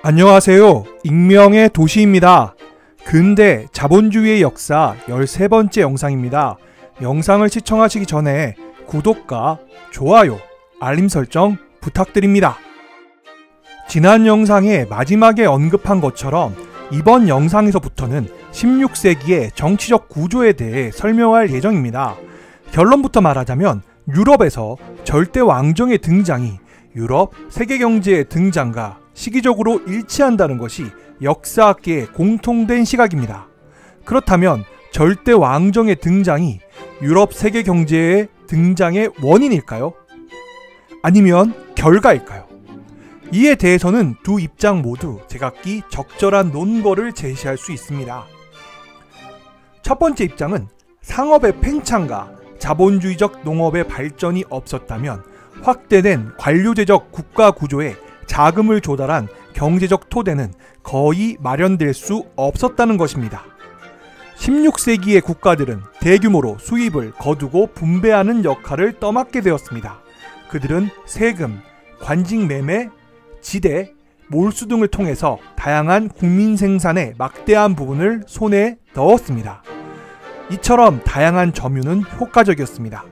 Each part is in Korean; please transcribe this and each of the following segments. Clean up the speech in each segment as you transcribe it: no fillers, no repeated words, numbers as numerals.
안녕하세요. 익명의 도시입니다. 근대 자본주의의 역사 13번째 영상입니다. 영상을 시청하시기 전에 구독과 좋아요, 알림 설정 부탁드립니다. 지난 영상의 마지막에 언급한 것처럼 이번 영상에서부터는 16세기의 정치적 구조에 대해 설명할 예정입니다. 결론부터 말하자면 유럽에서 절대 왕정의 등장이 유럽 세계경제의 등장과 시기적으로 일치한다는 것이 역사학계의 공통된 시각입니다. 그렇다면 절대 왕정의 등장이 유럽 세계경제의 등장의 원인일까요? 아니면 결과일까요? 이에 대해서는 두 입장 모두 제각기 적절한 논거를 제시할 수 있습니다. 첫 번째 입장은 상업의 팽창과 자본주의적 농업의 발전이 없었다면 확대된 관료제적 국가 구조에 자금을 조달한 경제적 토대는 거의 마련될 수 없었다는 것입니다. 16세기의 국가들은 대규모로 수입을 거두고 분배하는 역할을 떠맡게 되었습니다. 그들은 세금, 관직 매매, 지대, 몰수 등을 통해서 다양한 국민 생산의 막대한 부분을 손에 넣었습니다. 이처럼 다양한 점유는 효과적이었습니다.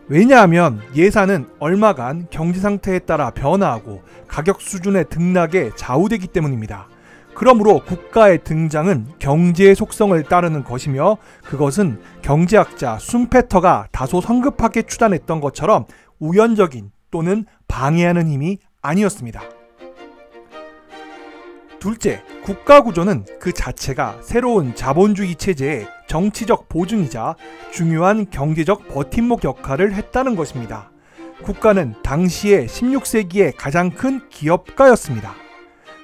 왜냐하면 예산은 얼마간 경제 상태에 따라 변화하고 가격 수준의 등락에 좌우되기 때문입니다. 그러므로 국가의 등장은 경제의 속성을 따르는 것이며 그것은 경제학자 슌페터가 다소 성급하게 추단했던 것처럼 우연적인 또는 방해하는 힘이 아니었습니다. 둘째, 국가구조는 그 자체가 새로운 자본주의 체제의 정치적 보증이자 중요한 경제적 버팀목 역할을 했다는 것입니다. 국가는 당시의 16세기의 가장 큰 기업가였습니다.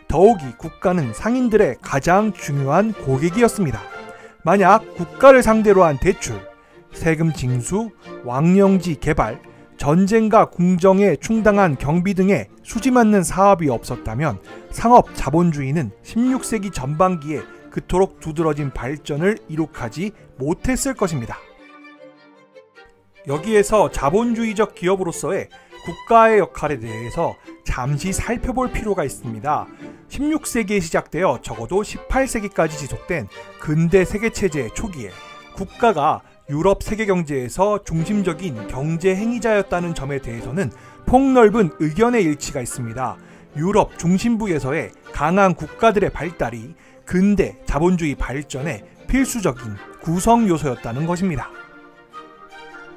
더욱이 국가는 상인들의 가장 중요한 고객이었습니다. 만약 국가를 상대로 한 대출, 세금 징수, 왕령지 개발, 전쟁과 궁정에 충당한 경비 등의 수지맞는 사업이 없었다면 상업 자본주의는 16세기 전반기에 그토록 두드러진 발전을 이룩하지 못했을 것입니다. 여기에서 자본주의적 기업으로서의 국가의 역할에 대해서 잠시 살펴볼 필요가 있습니다. 16세기에 시작되어 적어도 18세기까지 지속된 근대 세계체제 초기에 국가가 유럽 세계경제에서 중심적인 경제 행위자였다는 점에 대해서는 폭넓은 의견의 일치가 있습니다. 유럽 중심부에서의 강한 국가들의 발달이 근대 자본주의 발전의 필수적인 구성 요소였다는 것입니다.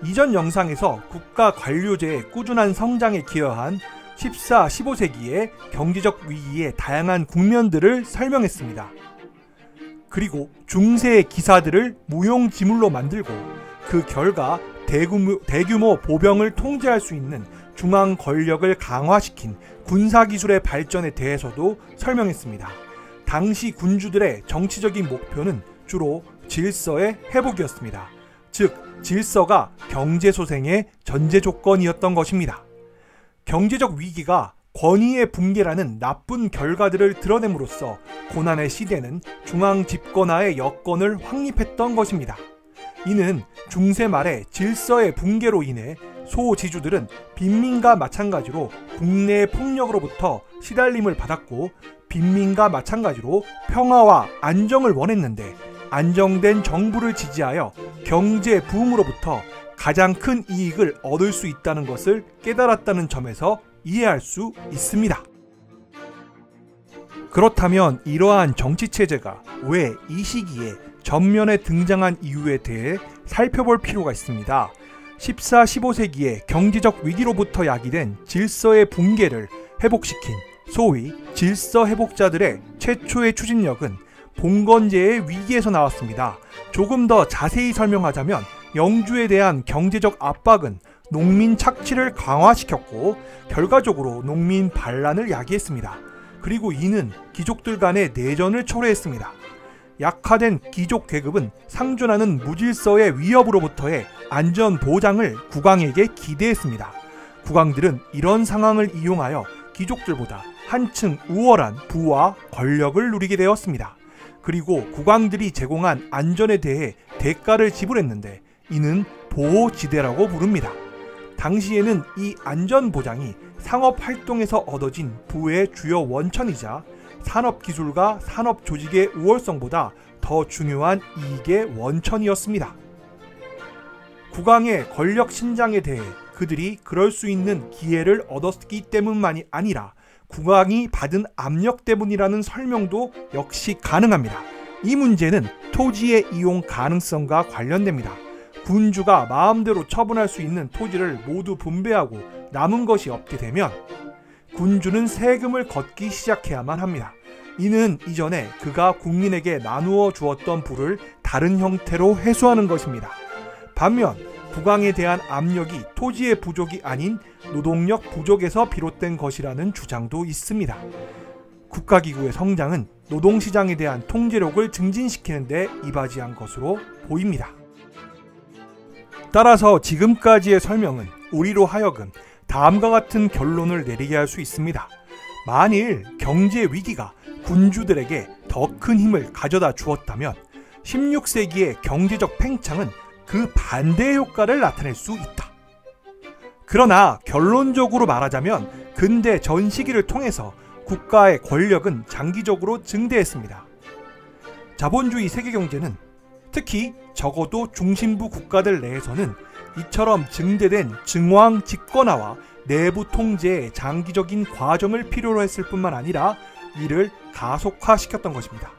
이전 영상에서 국가 관료제의 꾸준한 성장에 기여한 14, 15세기의 경제적 위기의 다양한 국면들을 설명했습니다. 그리고 중세의 기사들을 무용지물로 만들고 그 결과 대규모 보병을 통제할 수 있는 중앙 권력을 강화시킨 군사기술의 발전에 대해서도 설명했습니다. 당시 군주들의 정치적인 목표는 주로 질서의 회복이었습니다. 즉, 질서가 경제소생의 전제 조건이었던 것입니다. 경제적 위기가 권위의 붕괴라는 나쁜 결과들을 드러냄으로써 고난의 시대는 중앙 집권화의 여건을 확립했던 것입니다. 이는 중세 말의 질서의 붕괴로 인해 소지주들은 빈민과 마찬가지로 국내의 폭력으로부터 시달림을 받았고 빈민과 마찬가지로 평화와 안정을 원했는데 안정된 정부를 지지하여 경제 부흥으로부터 가장 큰 이익을 얻을 수 있다는 것을 깨달았다는 점에서 이해할 수 있습니다. 그렇다면 이러한 정치체제가 왜 이 시기에 전면에 등장한 이유에 대해 살펴볼 필요가 있습니다. 14, 15세기의 경제적 위기로부터 야기된 질서의 붕괴를 회복시킨 소위 질서 회복자들의 최초의 추진력은 봉건제의 위기에서 나왔습니다. 조금 더 자세히 설명하자면 영주에 대한 경제적 압박은 농민 착취를 강화시켰고 결과적으로 농민 반란을 야기했습니다. 그리고 이는 귀족들 간의 내전을 초래했습니다. 약화된 귀족 계급은 상존하는 무질서의 위협으로부터의 안전 보장을 국왕에게 기대했습니다. 국왕들은 이런 상황을 이용하여 귀족들보다 한층 우월한 부와 권력을 누리게 되었습니다. 그리고 국왕들이 제공한 안전에 대해 대가를 지불했는데 이는 보호지대라고 부릅니다. 당시에는 이 안전보장이 상업활동에서 얻어진 부의 주요 원천이자 산업기술과 산업조직의 우월성보다 더 중요한 이익의 원천이었습니다. 국왕의 권력 신장에 대해 그들이 그럴 수 있는 기회를 얻었기 때문만이 아니라 국왕이 받은 압력 때문이라는 설명도 역시 가능합니다. 이 문제는 토지의 이용 가능성과 관련됩니다. 군주가 마음대로 처분할 수 있는 토지를 모두 분배하고 남은 것이 없게 되면 군주는 세금을 걷기 시작해야만 합니다. 이는 이전에 그가 국민에게 나누어 주었던 부를 다른 형태로 회수하는 것입니다. 반면 국왕에 대한 압력이 토지의 부족이 아닌 노동력 부족에서 비롯된 것이라는 주장도 있습니다. 국가기구의 성장은 노동시장에 대한 통제력을 증진시키는 데 이바지한 것으로 보입니다. 따라서 지금까지의 설명은 우리로 하여금 다음과 같은 결론을 내리게 할 수 있습니다. 만일 경제 위기가 군주들에게 더 큰 힘을 가져다 주었다면 16세기의 경제적 팽창은 그 반대의 효과를 나타낼 수 있다. 그러나 결론적으로 말하자면 근대 전 시기를 통해서 국가의 권력은 장기적으로 증대했습니다. 자본주의 세계경제는 특히 적어도 중심부 국가들 내에서는 이처럼 증대된 증왕 집권화와 내부 통제의 장기적인 과정을 필요로 했을 뿐만 아니라 이를 가속화시켰던 것입니다.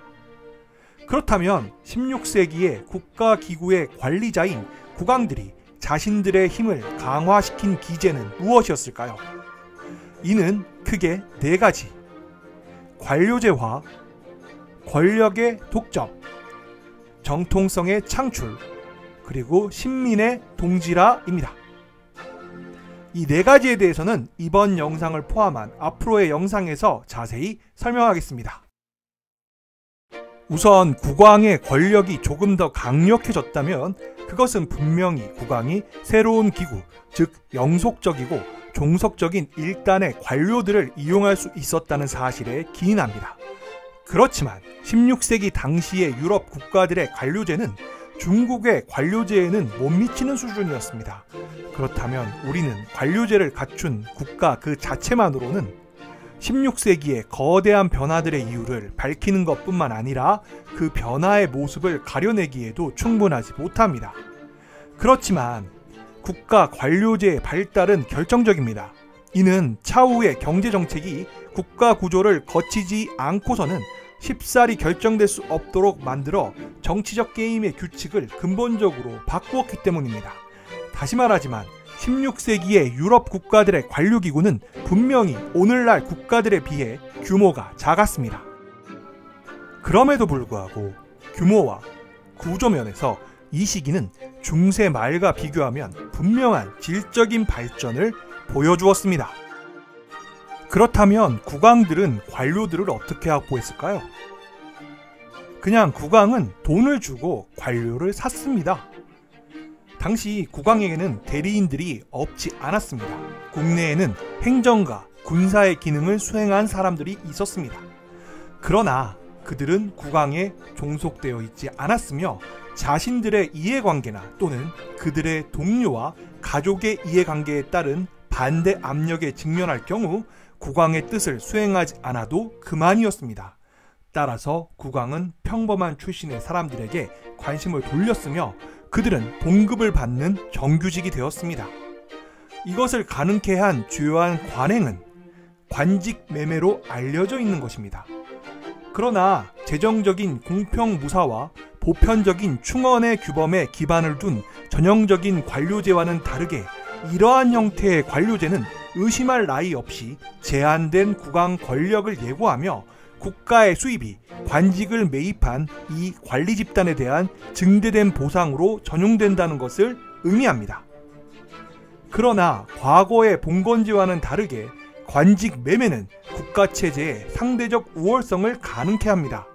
그렇다면 16세기의 국가기구의 관리자인 국왕들이 자신들의 힘을 강화시킨 기제는 무엇이었을까요? 이는 크게 4가지: 관료제화, 권력의 독점, 정통성의 창출, 그리고 신민의 동질화입니다. 이 4가지에 대해서는 이번 영상을 포함한 앞으로의 영상에서 자세히 설명하겠습니다. 우선 국왕의 권력이 조금 더 강력해졌다면 그것은 분명히 국왕이 새로운 기구, 즉 영속적이고 종속적인 일단의 관료들을 이용할 수 있었다는 사실에 기인합니다. 그렇지만 16세기 당시의 유럽 국가들의 관료제는 중국의 관료제에는 못 미치는 수준이었습니다. 그렇다면 우리는 관료제를 갖춘 국가 그 자체만으로는 16세기의 거대한 변화들의 이유를 밝히는 것뿐만 아니라 그 변화의 모습을 가려내기에도 충분하지 못합니다. 그렇지만 국가 관료제의 발달은 결정적입니다. 이는 차후의 경제정책이 국가 구조를 거치지 않고서는 쉽사리 결정될 수 없도록 만들어 정치적 게임의 규칙을 근본적으로 바꾸었기 때문입니다. 다시 말하지만 16세기의 유럽 국가들의 관료기구는 분명히 오늘날 국가들에 비해 규모가 작았습니다. 그럼에도 불구하고 규모와 구조면에서 이 시기는 중세 말과 비교하면 분명한 질적인 발전을 보여주었습니다. 그렇다면 국왕들은 관료들을 어떻게 확보했을까요? 그냥 국왕은 돈을 주고 관료를 샀습니다. 당시 국왕에게는 대리인들이 없지 않았습니다. 국내에는 행정가, 군사의 기능을 수행한 사람들이 있었습니다. 그러나 그들은 국왕에 종속되어 있지 않았으며 자신들의 이해관계나 또는 그들의 동료와 가족의 이해관계에 따른 반대 압력에 직면할 경우 국왕의 뜻을 수행하지 않아도 그만이었습니다. 따라서 국왕은 평범한 출신의 사람들에게 관심을 돌렸으며 그들은 봉급을 받는 정규직이 되었습니다. 이것을 가능케 한 주요한 관행은 관직 매매로 알려져 있는 것입니다. 그러나 재정적인 공평무사와 보편적인 충원의 규범에 기반을 둔 전형적인 관료제와는 다르게 이러한 형태의 관료제는 의심할 나위 없이 제한된 국왕 권력을 예고하며 국가의 수입이 관직을 매입한 이 관리 집단에 대한 증대된 보상으로 전용된다는 것을 의미합니다. 그러나 과거의 봉건제와는 다르게 관직 매매는 국가체제의 상대적 우월성을 가능케 합니다.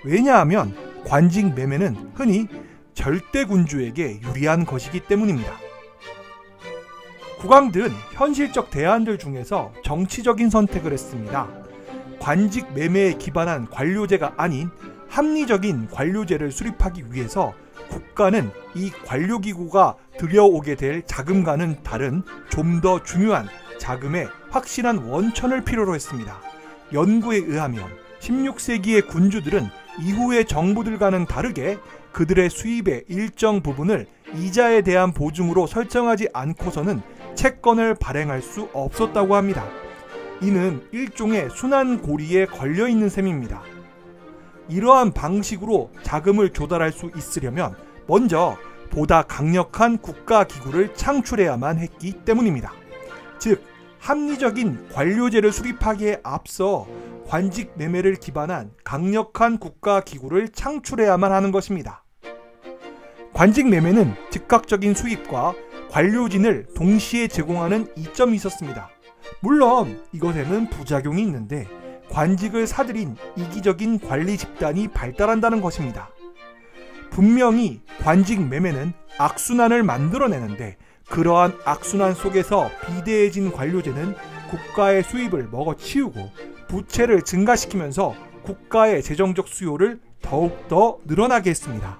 왜냐하면 관직 매매는 흔히 절대군주에게 유리한 것이기 때문입니다. 국왕들은 현실적 대안들 중에서 정치적인 선택을 했습니다. 관직 매매에 기반한 관료제가 아닌 합리적인 관료제를 수립하기 위해서 국가는 이 관료기구가 들여오게 될 자금과는 다른 좀 더 중요한 자금의 확실한 원천을 필요로 했습니다. 연구에 의하면 16세기의 군주들은 이후의 정부들과는 다르게 그들의 수입의 일정 부분을 이자에 대한 보증으로 설정하지 않고서는 채권을 발행할 수 없었다고 합니다. 이는 일종의 순환고리에 걸려있는 셈입니다. 이러한 방식으로 자금을 조달할 수 있으려면 먼저 보다 강력한 국가기구를 창출해야만 했기 때문입니다. 즉, 합리적인 관료제를 수립하기에 앞서 관직 매매를 기반한 강력한 국가기구를 창출해야만 하는 것입니다. 관직 매매는 즉각적인 수입과 관료진을 동시에 제공하는 이점이 있었습니다. 물론 이것에는 부작용이 있는데 관직을 사들인 이기적인 관리 집단이 발달한다는 것입니다. 분명히 관직 매매는 악순환을 만들어내는데 그러한 악순환 속에서 비대해진 관료제는 국가의 수입을 먹어치우고 부채를 증가시키면서 국가의 재정적 수요를 더욱더 늘어나게 했습니다.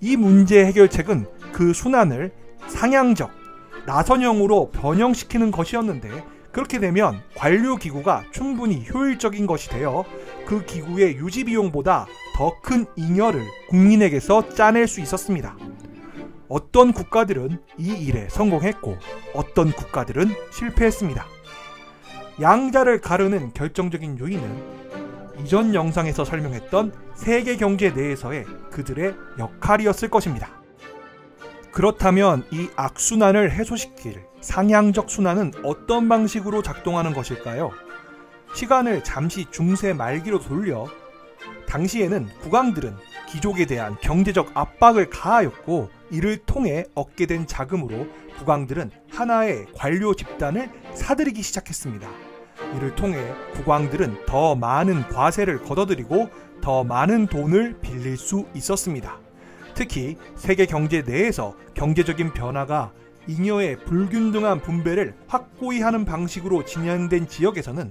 이 문제 해결책은 그 순환을 상향적, 나선형으로 변형시키는 것이었는데 그렇게 되면 관료기구가 충분히 효율적인 것이 되어 그 기구의 유지비용보다 더 큰 잉여를 국민에게서 짜낼 수 있었습니다. 어떤 국가들은 이 일에 성공했고 어떤 국가들은 실패했습니다. 양자를 가르는 결정적인 요인은 이전 영상에서 설명했던 세계 경제 내에서의 그들의 역할이었을 것입니다. 그렇다면 이 악순환을 해소시킬 상향적 순환은 어떤 방식으로 작동하는 것일까요? 시간을 잠시 중세 말기로 돌려 당시에는 국왕들은 귀족에 대한 경제적 압박을 가하였고 이를 통해 얻게 된 자금으로 국왕들은 하나의 관료 집단을 사들이기 시작했습니다. 이를 통해 국왕들은 더 많은 과세를 걷어들이고 더 많은 돈을 빌릴 수 있었습니다. 특히 세계 경제 내에서 경제적인 변화가 잉여의 불균등한 분배를 확고히 하는 방식으로 진행된 지역에서는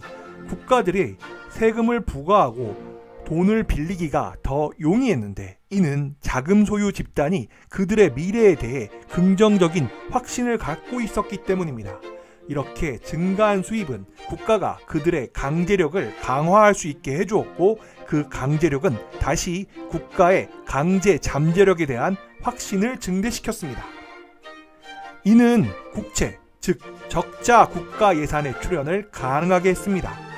국가들이 세금을 부과하고 돈을 빌리기가 더 용이했는데 이는 자금 소유 집단이 그들의 미래에 대해 긍정적인 확신을 갖고 있었기 때문입니다. 이렇게 증가한 수입은 국가가 그들의 강제력을 강화할 수 있게 해주었고 그 강제력은 다시 국가의 강제 잠재력에 대한 확신을 증대시켰습니다. 이는 국채, 즉 적자 국가 예산의 출현을 가능하게 했습니다.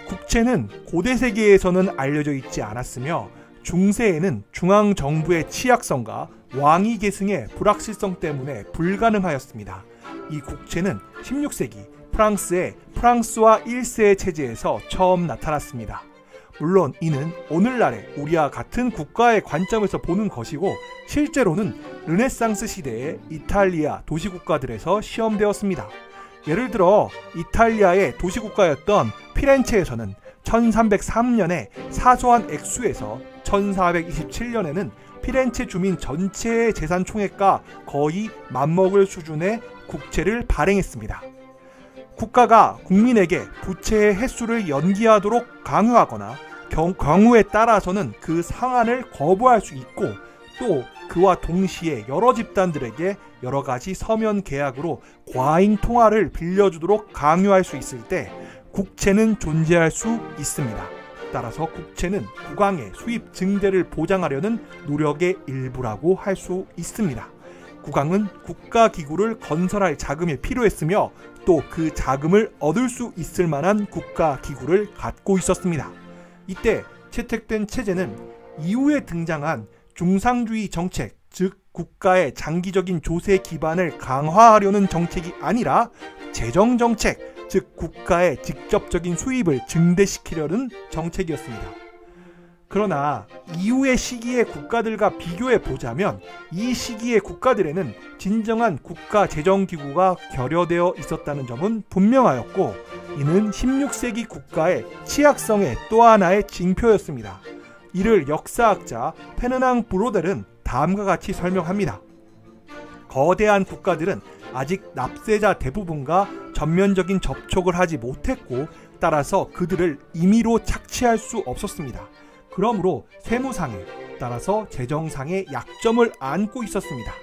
국채는 고대 세계에서는 알려져 있지 않았으며 중세에는 중앙정부의 취약성과 왕위 계승의 불확실성 때문에 불가능하였습니다. 이 국채는 16세기 프랑스의 프랑스와 1세 체제에서 처음 나타났습니다. 물론 이는 오늘날의 우리와 같은 국가의 관점에서 보는 것이고 실제로는 르네상스 시대의 이탈리아 도시국가들에서 시험되었습니다. 예를 들어 이탈리아의 도시국가였던 피렌체에서는 1303년에 사소한 액수에서 1427년에는 피렌체 주민 전체의 재산 총액과 거의 맞먹을 수준의 국채를 발행했습니다. 국가가 국민에게 부채의 횟수를 연기하도록 강요하거나 경우에 따라서는 그 상한을 거부할 수 있고 또 그와 동시에 여러 집단들에게 여러 가지 서면 계약으로 과잉 통화를 빌려주도록 강요할 수 있을 때 국채는 존재할 수 있습니다. 따라서 국채는 국왕의 수입 증대를 보장하려는 노력의 일부라고 할 수 있습니다. 국왕은 국가기구를 건설할 자금이 필요했으며 또 그 자금을 얻을 수 있을 만한 국가기구를 갖고 있었습니다. 이때 채택된 체제는 이후에 등장한 중상주의 정책, 즉 국가의 장기적인 조세 기반을 강화하려는 정책이 아니라 재정정책, 즉 국가의 직접적인 수입을 증대시키려는 정책이었습니다. 그러나 이후의 시기의 국가들과 비교해 보자면 이 시기의 국가들에는 진정한 국가 재정기구가 결여되어 있었다는 점은 분명하였고 이는 16세기 국가의 취약성의 또 하나의 징표였습니다. 이를 역사학자 페르낭 브로델은 다음과 같이 설명합니다. 거대한 국가들은 아직 납세자 대부분과 전면적인 접촉을 하지 못했고 따라서 그들을 임의로 착취할 수 없었습니다. 그러므로 세무상에 따라서 재정상의 약점을 안고 있었습니다.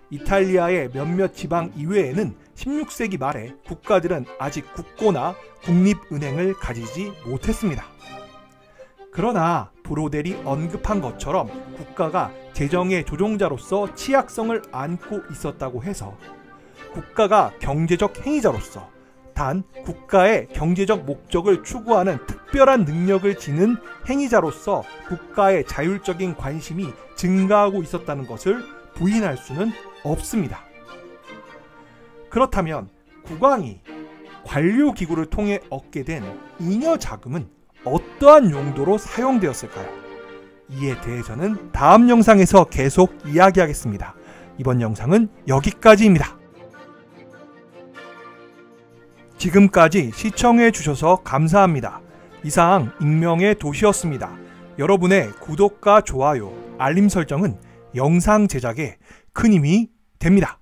이탈리아의 몇몇 지방 이외에는 16세기 말에 국가들은 아직 국고나 국립은행을 가지지 못했습니다. 그러나 브로델이 언급한 것처럼 국가가 재정의 조종자로서 취약성을 안고 있었다고 해서 국가가 경제적 행위자로서 단 국가의 경제적 목적을 추구하는 특별한 능력을 지닌 행위자로서 국가의 자율적인 관심이 증가하고 있었다는 것을 부인할 수는 없습니다. 그렇다면 국왕이 관료기구를 통해 얻게 된 잉여 자금은 어떠한 용도로 사용되었을까요? 이에 대해서는 다음 영상에서 계속 이야기하겠습니다. 이번 영상은 여기까지입니다. 지금까지 시청해 주셔서 감사합니다. 이상 익명의 도시였습니다. 여러분의 구독과 좋아요, 알림 설정은 영상 제작에 큰 힘이 됩니다.